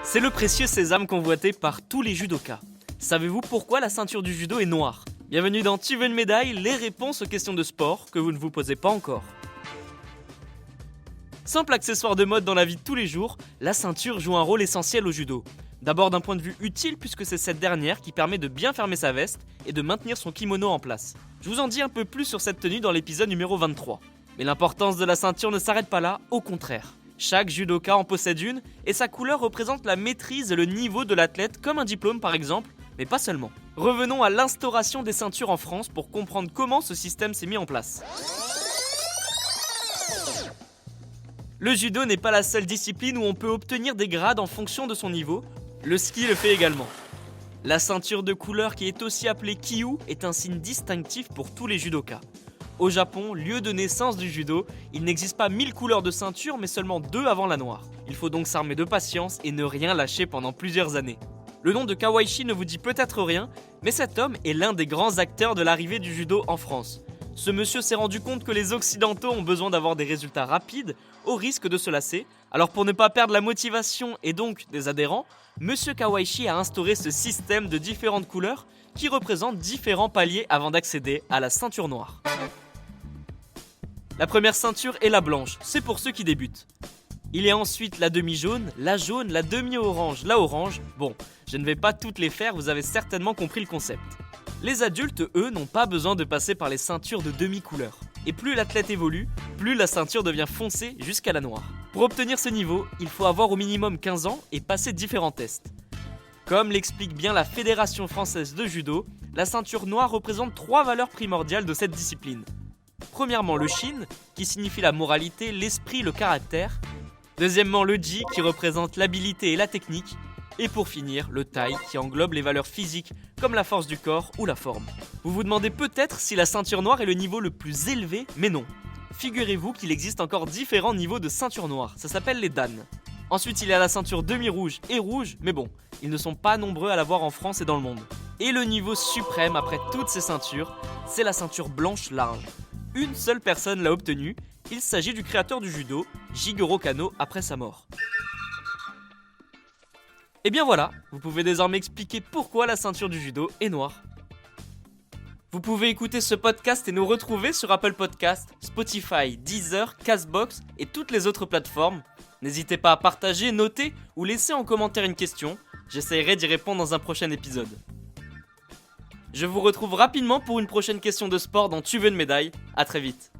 C'est le précieux sésame convoité par tous les judokas. Savez-vous pourquoi la ceinture du judo est noire ? Bienvenue dans Tu veux une médaille, les réponses aux questions de sport que vous ne vous posez pas encore. Simple accessoire de mode dans la vie de tous les jours, la ceinture joue un rôle essentiel au judo. D'abord d'un point de vue utile puisque c'est cette dernière qui permet de bien fermer sa veste et de maintenir son kimono en place. Je vous en dis un peu plus sur cette tenue dans l'épisode numéro 23. Mais l'importance de la ceinture ne s'arrête pas là, au contraire. Chaque judoka en possède une et sa couleur représente la maîtrise et le niveau de l'athlète comme un diplôme par exemple, mais pas seulement. Revenons à l'instauration des ceintures en France pour comprendre comment ce système s'est mis en place. Le judo n'est pas la seule discipline où on peut obtenir des grades en fonction de son niveau, le ski le fait également. La ceinture de couleur qui est aussi appelée kyu est un signe distinctif pour tous les judokas. Au Japon, lieu de naissance du judo, il n'existe pas 1000 couleurs de ceinture mais seulement 2 avant la noire. Il faut donc s'armer de patience et ne rien lâcher pendant plusieurs années. Le nom de Kawaishi ne vous dit peut-être rien, mais cet homme est l'un des grands acteurs de l'arrivée du judo en France. Ce monsieur s'est rendu compte que les Occidentaux ont besoin d'avoir des résultats rapides au risque de se lasser. Alors pour ne pas perdre la motivation et donc des adhérents, monsieur Kawaishi a instauré ce système de différentes couleurs qui représentent différents paliers avant d'accéder à la ceinture noire. La première ceinture est la blanche, c'est pour ceux qui débutent. Il y a ensuite la demi-jaune, la demi-orange, la orange. Bon, je ne vais pas toutes les faire, vous avez certainement compris le concept. Les adultes, eux, n'ont pas besoin de passer par les ceintures de demi-couleur. Et plus l'athlète évolue, plus la ceinture devient foncée jusqu'à la noire. Pour obtenir ce niveau, il faut avoir au minimum 15 ans et passer différents tests. Comme l'explique bien la Fédération française de judo, la ceinture noire représente 3 valeurs primordiales de cette discipline. Premièrement, le shin, qui signifie la moralité, l'esprit, le caractère. Deuxièmement, le ji, qui représente l'habilité et la technique. Et pour finir, le tai, qui englobe les valeurs physiques comme la force du corps ou la forme. Vous vous demandez peut-être si la ceinture noire est le niveau le plus élevé, mais non. Figurez-vous qu'il existe encore différents niveaux de ceinture noire, ça s'appelle les dan. Ensuite, il y a la ceinture demi-rouge et rouge, mais bon, ils ne sont pas nombreux à l'avoir en France et dans le monde. Et le niveau suprême après toutes ces ceintures, c'est la ceinture blanche large. Une seule personne l'a obtenue, il s'agit du créateur du judo, Jigoro Kano, après sa mort. Et bien voilà, vous pouvez désormais expliquer pourquoi la ceinture du judo est noire. Vous pouvez écouter ce podcast et nous retrouver sur Apple Podcasts, Spotify, Deezer, Castbox et toutes les autres plateformes. N'hésitez pas à partager, noter ou laisser en commentaire une question, j'essaierai d'y répondre dans un prochain épisode. Je vous retrouve rapidement pour une prochaine question de sport dans Tu veux une médaille, à très vite.